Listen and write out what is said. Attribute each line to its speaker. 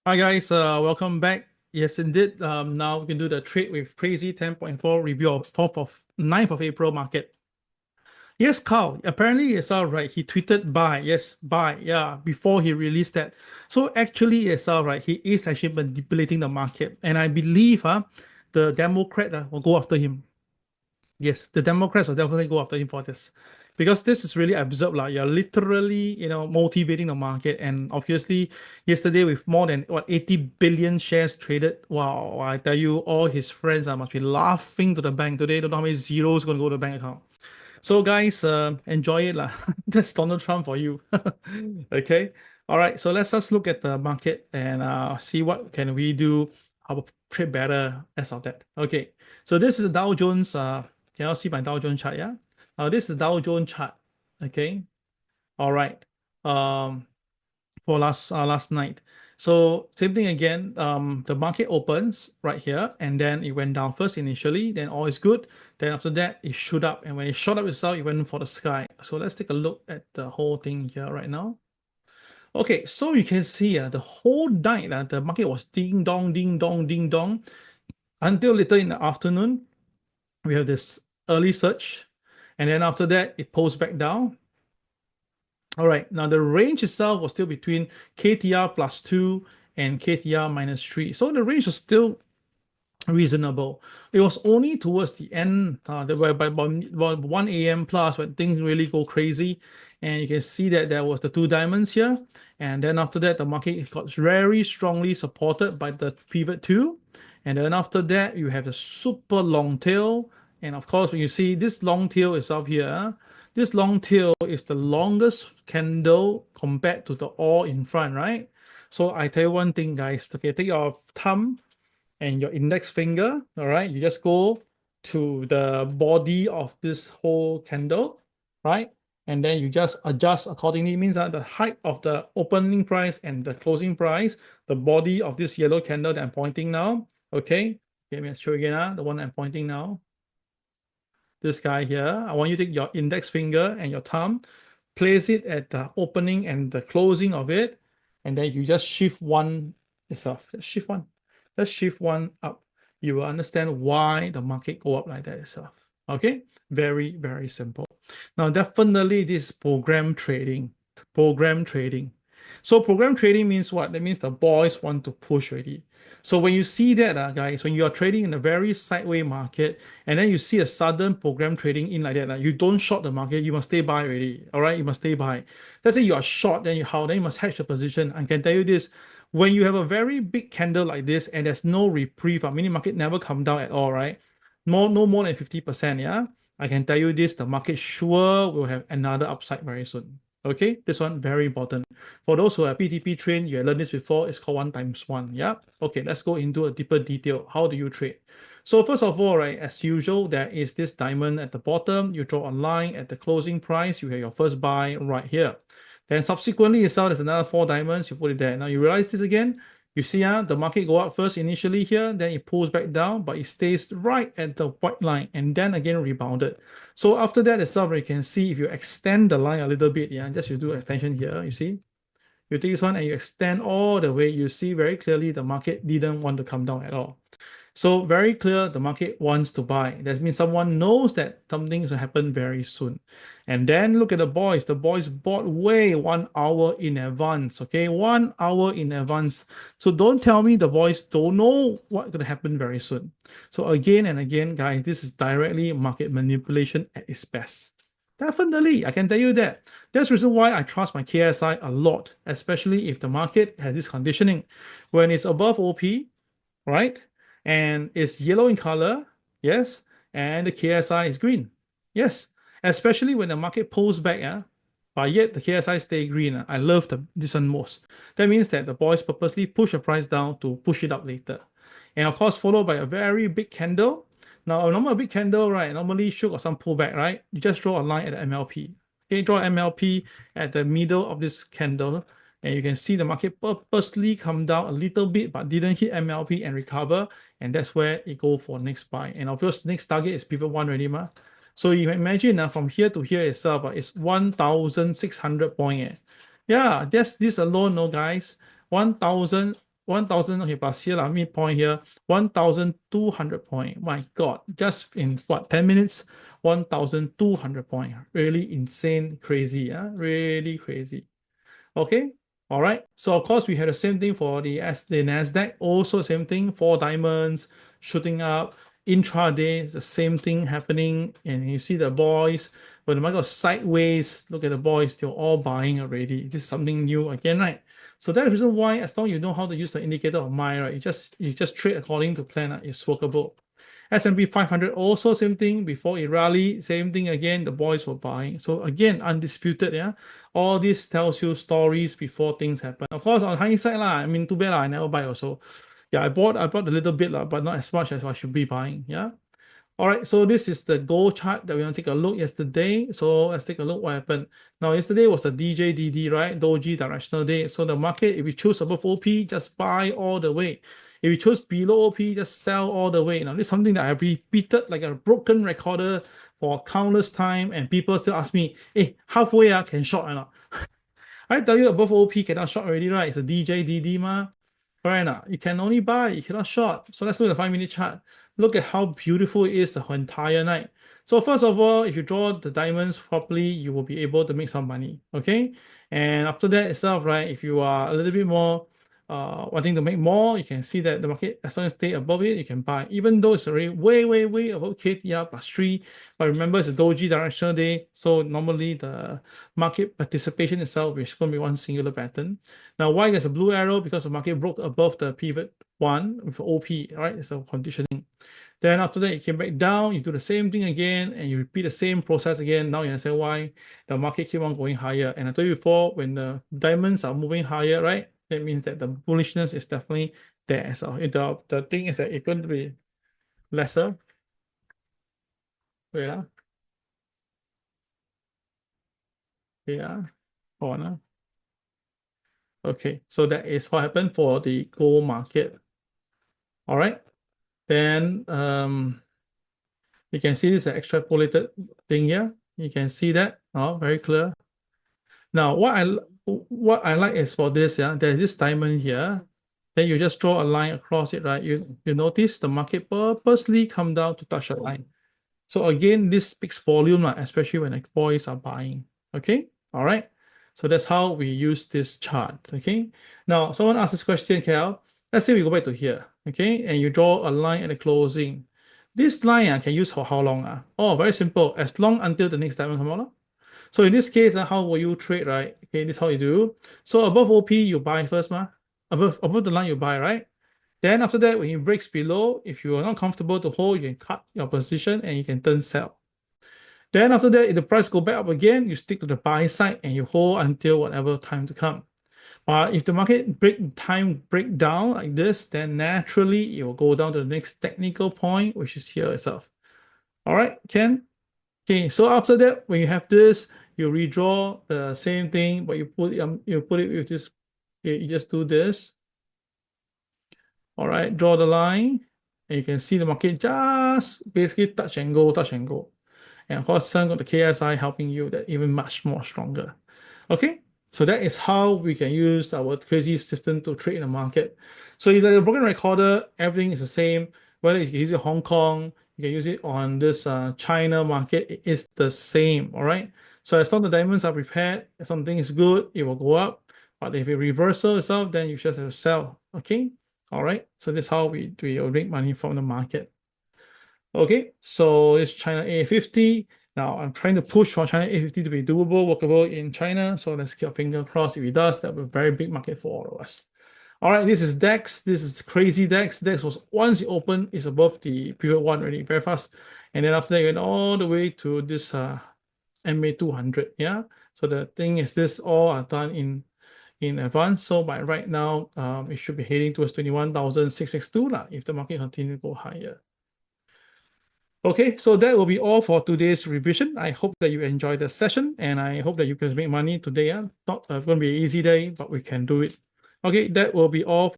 Speaker 1: Hi guys, welcome back. Yes, indeed. Now we can do the trade with Crazii 10.4 review of 9th of April market. Yes, Carl. Apparently it's all right. He tweeted buy. Yes, buy. Yeah, before he released that. So actually it's all right. He is actually manipulating the market, and I believe the Democrat will go after him. Yes, the Democrats will definitely go after him for this. Because this is really absurd. Like you're literally, motivating the market. And obviously, yesterday with more than 80 billion shares traded. Wow, I tell you, all his friends must be laughing to the bank today. Don't know how many zeros going to go to the bank account. So guys, enjoy it lah. That's Donald Trump for you. Okay. All right. So let's just look at the market and see what can we do. How trade better as of that. Okay. So this is the Dow Jones. Can you see my Dow Jones chart? Yeah. This is the Dow Jones chart. Okay. All right. Um, for last night. So same thing again. The market opens right here, and then it went down first initially. Then all is good. Then after that, it shot up, and when it shot up itself, it went for the sky. So let's take a look at the whole thing here right now. Okay, so you can see the whole night the market was ding dong, ding dong, ding dong until later in the afternoon. We have this early surge, and then after that, it pulls back down. All right, now the range itself was still between KTR plus 2 and KTR minus 3. So the range was still reasonable. It was only towards the end, by about 1 a.m. plus, when things really go crazy. And you can see that there was the two diamonds here. And then after that, the market got very strongly supported by the pivot 2. And then after that, you have the super long tail. And of course, when you see this long tail is up here, this long tail is the longest candle compared to the all in front, right? So I tell you one thing, guys. Okay, take your thumb and your index finger, all right? You just go to the body of this whole candle, right? And then you just adjust accordingly. It means that the height of the opening price and the closing price, the body of this yellow candle that I'm pointing now, okay? Let me show you again, the one I'm pointing now. This guy here, I want you to take your index finger and your thumb, place it at the opening and the closing of it, and then you just shift one itself. Just shift one. Just shift one up. You will understand why the market go up like that itself. Okay? Very, very simple. Now, definitely this is program trading. Program trading. So program trading means what? That means the boys want to push already. So when you see that, guys, when you are trading in a very sideways market, and then you see a sudden program trading in like that, you don't short the market, you must stay buy already. All right, you must stay buy. Let's say you are short, then you must hedge the position. I can tell you this: when you have a very big candle like this and there's no reprieve, meaning market never come down at all, right? No more than 50%, yeah. I can tell you this: the market sure will have another upside very soon. Okay, this one very important. For those who are PTP trained, you have learned this before, it's called 1 times 1. Yeah. Okay, let's go into a deeper detail. How do you trade? So first of all, right, as usual, there is this diamond at the bottom. You draw a line at the closing price. You have your first buy right here. Then subsequently, you sell, there's another 4 diamonds. You put it there. Now you realize this again. You see the market go up first initially here, then it pulls back down, but it stays right at the white line and then again rebounded. So after that itself, you can see if you extend the line a little bit, yeah, just you do extension here, you see. You take this one and you extend all the way, you see very clearly the market didn't want to come down at all. So very clear, the market wants to buy. That means someone knows that something is going to happen very soon. And then look at the boys. The boys bought way 1 hour in advance, okay? 1 hour in advance. So don't tell me the boys don't know what's going to happen very soon. So again and again, guys, this is directly market manipulation at its best. Definitely, I can tell you that. That's the reason why I trust my KSI a lot, especially if the market has this conditioning. When it's above OP, right? And it's yellow in color, yes, and the KSI is green, yes. Especially when the market pulls back, but yet the KSI stay green. I love this one most. That means that the boys purposely push the price down to push it up later, and of course followed by a very big candle. Now, a normal big candle, right? Normally should got some pullback, right? You just draw a line at the MLP. Okay, draw MLP at the middle of this candle, and you can see the market purposely come down a little bit but didn't hit MLP and recover, and that's where it go for next buy. And of course next target is pivot 1 already, so you can imagine from here to here itself, it's 1,600 point. Yeah, that's this alone, no guys, 1,000 1,000, okay, plus here, midpoint here, 1,200 point. My God, just in what, 10 minutes, 1,200 point. Really insane, crazy, really crazy. Okay, all right. So of course we had the same thing for the Nasdaq. Also same thing. Four diamonds shooting up. Intraday is the same thing happening, and you see the boys when the market goes sideways. Look at the boys; they're all buying already. This is something new again, right? So that's the reason why, as long as you know how to use the indicator of mine, right, you just trade according to plan. It's workable. S&P 500 also same thing. Before it rally, same thing again. The boys were buying. So again, undisputed. Yeah, all this tells you stories before things happen. Of course, on hindsight lah, I mean, too bad lah, I never buy also. Yeah, I bought a little bit lah, but not as much as I should be buying. Yeah. All right, so this is the gold chart that we want to take a look yesterday. So let's take a look what happened. Now, yesterday was a DJDD, right? Doji directional day. So the market, if you choose above OP, just buy all the way. If you choose below OP, just sell all the way. Now, this is something that I've repeated like a broken recorder for countless time, and people still ask me, hey, halfway can short or not? I tell you above OP cannot short already, right? It's a DJDD ma. Correct. You can only buy, you cannot short. So let's look at the 5-minute chart. Look at how beautiful it is the entire night. So first of all, if you draw the diamonds properly, you will be able to make some money. Okay. And after that itself, right, if you are a little bit more wanting to make more, you can see that the market, as long as stay above it, you can buy. Even though it's already way above KTR plus 3. But remember, it's a doji directional day. So normally the market participation itself is going to be one singular pattern. Now, why there's a blue arrow? Because the market broke above the pivot 1 with OP, right? It's a conditioning. Then after that, you came back down, you do the same thing again, and you repeat the same process again. Now you understand why the market keep on going higher. And I told you before, when the diamonds are moving higher, right? That means that the bullishness is definitely there. So the thing is that it's going to be lesser. Wait, yeah. Hold. Okay, so that is what happened for the gold market. All right. Then you can see this extrapolated thing here. You can see that. Oh, very clear. Now, what I like is for this, there's this diamond here. Then you just draw a line across it, right? You notice the market purposely come down to touch a line. So again, this speaks volume, especially when the boys are buying. Okay, all right. So that's how we use this chart. Okay. Now, someone asked this question, Kel. Let's say we go back to here. Okay, and you draw a line at the closing. This line can use for how long? Oh, very simple. As long until the next diamond come out. So in this case, how will you trade, right? Okay, this is how you do. So above OP, you buy first, above the line, you buy, right? Then after that, when it breaks below, if you are not comfortable to hold, you can cut your position and you can turn sell. Then after that, if the price go back up again, you stick to the buy side and you hold until whatever time to come. But if the market break down like this, then naturally it will go down to the next technical point, which is here itself. All right, Ken? Okay, so after that, when you have this, you redraw the same thing, but you put it with this. Okay, you just do this. All right, draw the line, and you can see the market just basically touch and go, touch and go. And of course, some got the KSI helping you that even much more stronger. Okay, so that is how we can use our Crazii system to trade in the market. So if like a broken recorder, everything is the same. Whether you can use it in Hong Kong, you can use it on this China market, it is the same. All right. So as long as the diamonds are prepared, if something is good, it will go up. But if it reversal itself, then you just have to sell. Okay. All right. So that's how we make money from the market. Okay. So it's China A50. Now I'm trying to push for China A50 to be doable, workable in China. So let's keep our finger crossed. If it does, that will be a very big market for all of us. All right, this is DEX. This is crazy DEX. DEX was once it opened, it's above the pivot 1 already, very fast. And then after that, it went all the way to this MA 200. Yeah. So the thing is, this all are done in advance. So by right now, it should be heading towards 21,662 if the market continue to go higher. Okay, so that will be all for today's revision. I hope that you enjoyed the session, and I hope that you can make money today. Not going to be an easy day, but we can do it. Okay, that will be all.